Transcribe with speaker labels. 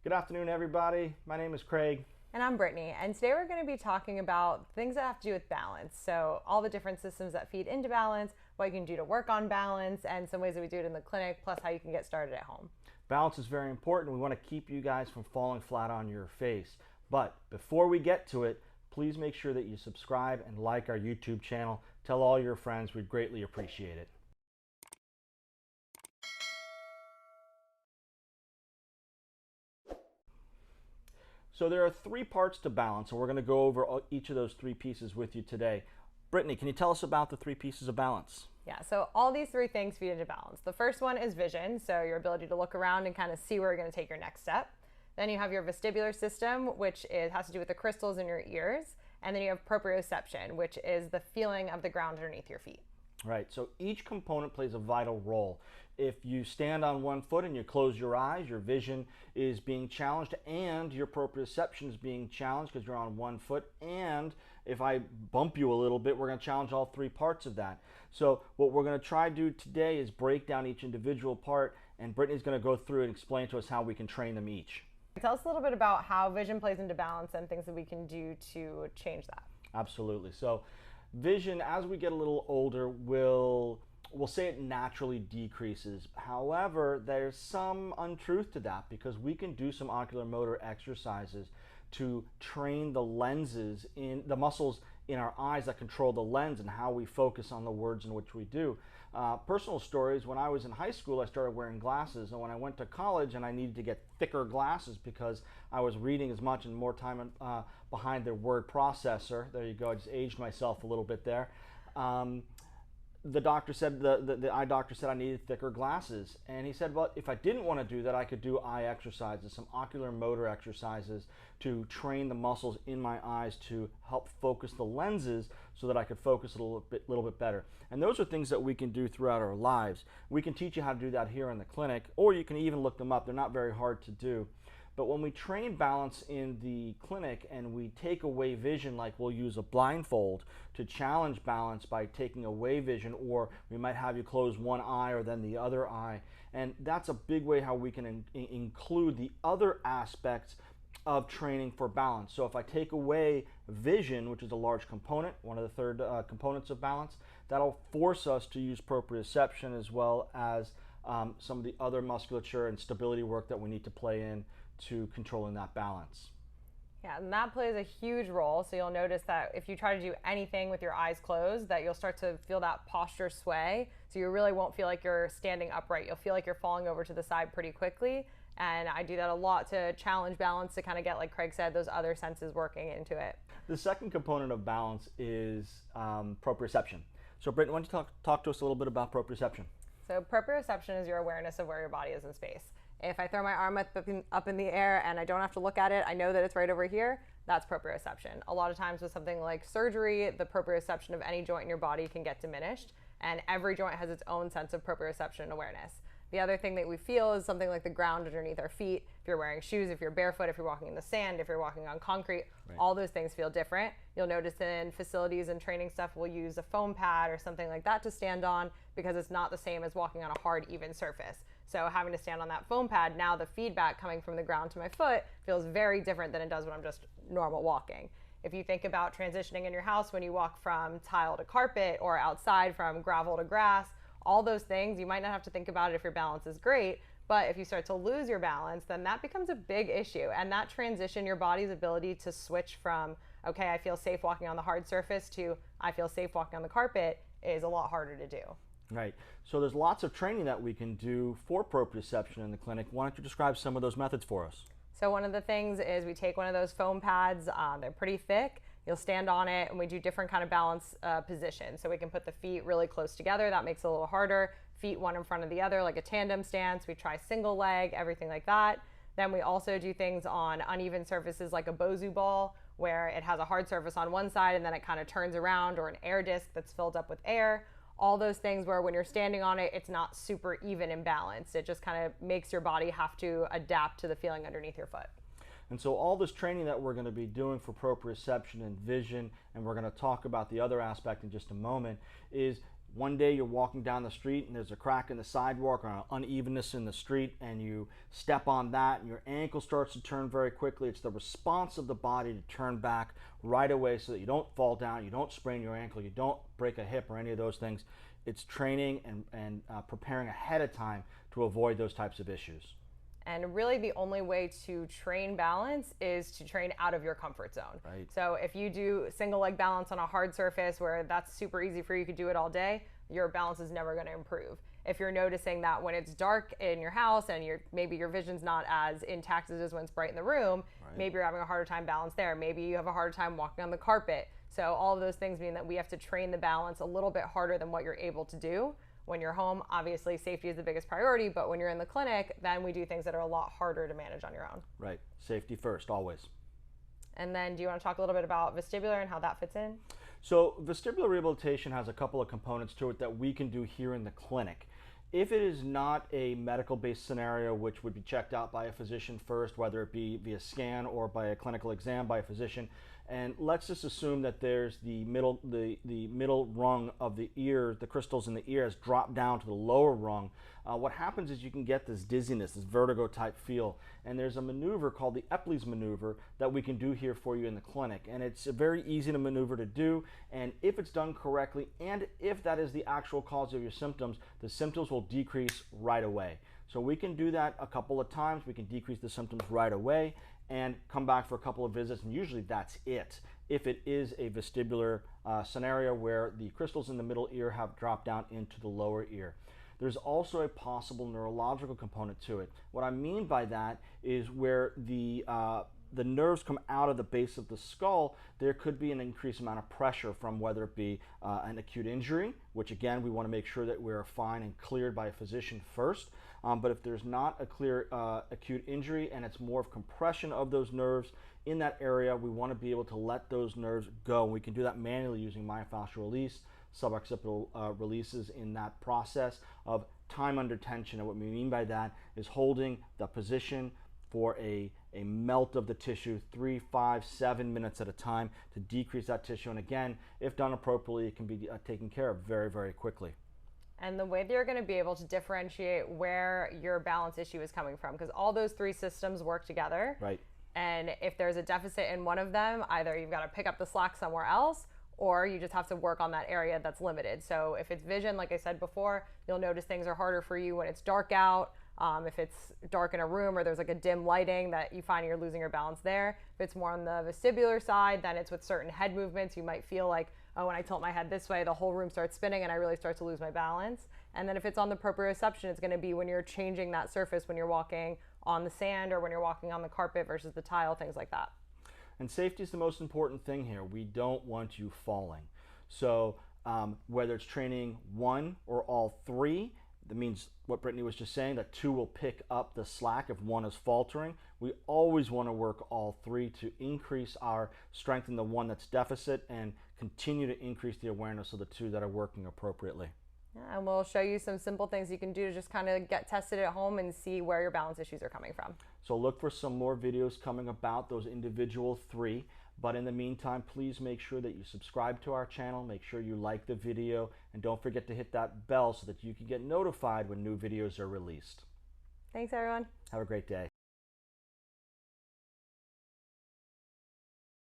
Speaker 1: Good afternoon, everybody. My name is Craig.
Speaker 2: And I'm Brittany, and today we're going to be talking about things that have to do with balance. So, all the different systems that feed into balance, what you can do to work on balance, and some ways that we do it in the clinic, plus how you can get started at home.
Speaker 1: Balance is very important. We want to keep you guys from falling flat on your face. But before we get to it, please make sure that you subscribe and like our YouTube channel. Tell all your friends. We'd greatly appreciate it. So there are three parts to balance, and we're going to go over each of those three pieces with you today. Brittany, can you tell us about the three pieces of balance?
Speaker 2: Yeah, so all these three things feed into balance. The first one is vision, so your ability to look around and kind of see where you're going to take your next step. Then you have your vestibular system, which has to do with the crystals in your ears. And then you have proprioception, which is the feeling of the ground underneath your feet.
Speaker 1: Right, so each component plays a vital role. If you stand on one foot and you close your eyes, your vision is being challenged and your proprioception is being challenged because you're on one foot. And if I bump you a little bit, we're going to challenge all three parts of that. So what we're going to try to do today is break down each individual part, and Brittany's going to go through and explain to us how we can train them each.
Speaker 2: Tell us a little bit about how vision plays into balance and things that we can do to change that.
Speaker 1: Absolutely. So vision, as we get a little older, we'll say it naturally decreases. However, there's some untruth to that because we can do some ocular motor exercises to train the lenses in the muscles in our eyes that control the lens and how we focus on the words in which we do. Personal stories, when I was in high school, I started wearing glasses, and when I went to college and I needed to get thicker glasses because I was reading as much and more time behind the word processor. There you go, I just aged myself a little bit there. The doctor said, the eye doctor said I needed thicker glasses, and he said, well, if I didn't want to do that, I could do eye exercises, some ocular motor exercises to train the muscles in my eyes to help focus the lenses so that I could focus a little bit better. And those are things that we can do throughout our lives. We can teach you how to do that here in the clinic, or you can even look them up. They're not very hard to do. But when we train balance in the clinic and we take away vision, like we'll use a blindfold to challenge balance by taking away vision, or we might have you close one eye or then the other eye. And that's a big way how we can include the other aspects of training for balance. So if I take away vision, which is a large component, one of the third components of balance, that'll force us to use proprioception as well as some of the other musculature and stability work that we need to play in to controlling that balance.
Speaker 2: Yeah, and that plays a huge role. So you'll notice that if you try to do anything with your eyes closed, that you'll start to feel that posture sway. So you really won't feel like you're standing upright. You'll feel like you're falling over to the side pretty quickly. And I do that a lot to challenge balance, to kind of get, like Craig said, those other senses working into it.
Speaker 1: The second component of balance is proprioception. So Brittany, why don't you talk to us a little bit about proprioception?
Speaker 2: So proprioception is your awareness of where your body is in space. If I throw my arm up in the air and I don't have to look at it, I know that it's right over here, that's proprioception. A lot of times with something like surgery, the proprioception of any joint in your body can get diminished, and every joint has its own sense of proprioception and awareness. The other thing that we feel is something like the ground underneath our feet. If you're wearing shoes, if you're barefoot, if you're walking in the sand, if you're walking on concrete, right. All those things feel different. You'll notice in facilities and training stuff, we'll use a foam pad or something like that to stand on because it's not the same as walking on a hard, even surface. So having to stand on that foam pad, now the feedback coming from the ground to my foot feels very different than it does when I'm just normal walking. If you think about transitioning in your house when you walk from tile to carpet or outside from gravel to grass, all those things, you might not have to think about it if your balance is great, but if you start to lose your balance, then that becomes a big issue. And that transition, your body's ability to switch from, okay, I feel safe walking on the hard surface to I feel safe walking on the carpet is a lot harder to do.
Speaker 1: Right. So there's lots of training that we can do for proprioception in the clinic. Why don't you describe some of those methods for us?
Speaker 2: So one of the things is we take one of those foam pads, they're pretty thick, you'll stand on it, and we do different kind of balance positions. So we can put the feet really close together, that makes it a little harder, feet one in front of the other like a tandem stance, we try single leg, everything like that. Then we also do things on uneven surfaces like a Bosu ball, where it has a hard surface on one side and then it kind of turns around, or an air disc that's filled up with air. All those things where when you're standing on it, it's not super even and balanced. It just kind of makes your body have to adapt to the feeling underneath your foot.
Speaker 1: And so all this training that we're going to be doing for proprioception and vision, and we're going to talk about the other aspect in just a moment, is One day you're walking down the street and there's a crack in the sidewalk or an unevenness in the street, and you step on that and your ankle starts to turn very quickly. It's the response of the body to turn back right away so that you don't fall down, you don't sprain your ankle, you don't break a hip or any of those things. It's training and preparing ahead of time to avoid those types of issues.
Speaker 2: And really the only way to train balance is to train out of your comfort zone.
Speaker 1: Right.
Speaker 2: So if you do single leg balance on a hard surface where that's super easy for you, you could do it all day, your balance is never going to improve. If you're noticing that when it's dark in your house and maybe your vision's not as intact as it is when it's bright in the room,
Speaker 1: right,
Speaker 2: maybe you're having a harder time balance there. Maybe you have a harder time walking on the carpet. So all of those things mean that we have to train the balance a little bit harder than what you're able to do. When you're home, obviously safety is the biggest priority, but when you're in the clinic, then we do things that are a lot harder to manage on your own.
Speaker 1: Right. Safety first, always.
Speaker 2: And then do you want to talk a little bit about vestibular and how that fits in?
Speaker 1: So vestibular rehabilitation has a couple of components to it that we can do here in the clinic. If it is not a medical-based scenario, which would be checked out by a physician first, whether it be via scan or by a clinical exam by a physician, and let's just assume that there's the middle rung of the ear, the crystals in the ear has dropped down to the lower rung. What happens is you can get this dizziness, this vertigo type feel, and there's a maneuver called the Epley's maneuver that we can do here for you in the clinic, and it's a very easy maneuver to do, and if it's done correctly and if that is the actual cause of your symptoms, the symptoms will decrease right away. So we can do that a couple of times. We can decrease the symptoms right away and come back for a couple of visits, and usually that's it. If it is a vestibular scenario where the crystals in the middle ear have dropped down into the lower ear. There's also a possible neurological component to it. What I mean by that is where the nerves come out of the base of the skull, there could be an increased amount of pressure from whether it be an acute injury, which again, we want to make sure that we're fine and cleared by a physician first. But if there's not a clear acute injury and it's more of compression of those nerves in that area, we want to be able to let those nerves go. We can do that manually using myofascial release, suboccipital releases in that process of time under tension. And what we mean by that is holding the position for a melt of the tissue 3, 5, 7 minutes at a time to decrease that tissue. And again, if done appropriately, it can be taken care of very, very quickly.
Speaker 2: And the way that you're going to be able to differentiate where your balance issue is coming from, because all those three systems work together.
Speaker 1: Right.
Speaker 2: And if there's a deficit in one of them, either you've got to pick up the slack somewhere else, or you just have to work on that area that's limited. So if it's vision, like I said before, you'll notice things are harder for you when it's dark out. If it's dark in a room or there's like a dim lighting that you find you're losing your balance there. If it's more on the vestibular side, then it's with certain head movements. You might feel like, oh, when I tilt my head this way, the whole room starts spinning and I really start to lose my balance. And then if it's on the proprioception, it's going to be when you're changing that surface, when you're walking on the sand or when you're walking on the carpet versus the tile, things like that.
Speaker 1: And safety is the most important thing here. We don't want you falling. So whether it's training one or all three, that means what Brittany was just saying, that two will pick up the slack if one is faltering. We always want to work all three to increase our strength in the one that's deficit and continue to increase the awareness of the two that are working appropriately.
Speaker 2: Yeah, and we'll show you some simple things you can do to just kind of get tested at home and see where your balance issues are coming from.
Speaker 1: So look for some more videos coming about those individual three. But in the meantime, please make sure that you subscribe to our channel, make sure you like the video, and don't forget to hit that bell so that you can get notified when new videos are released.
Speaker 2: Thanks, everyone.
Speaker 1: Have a great day.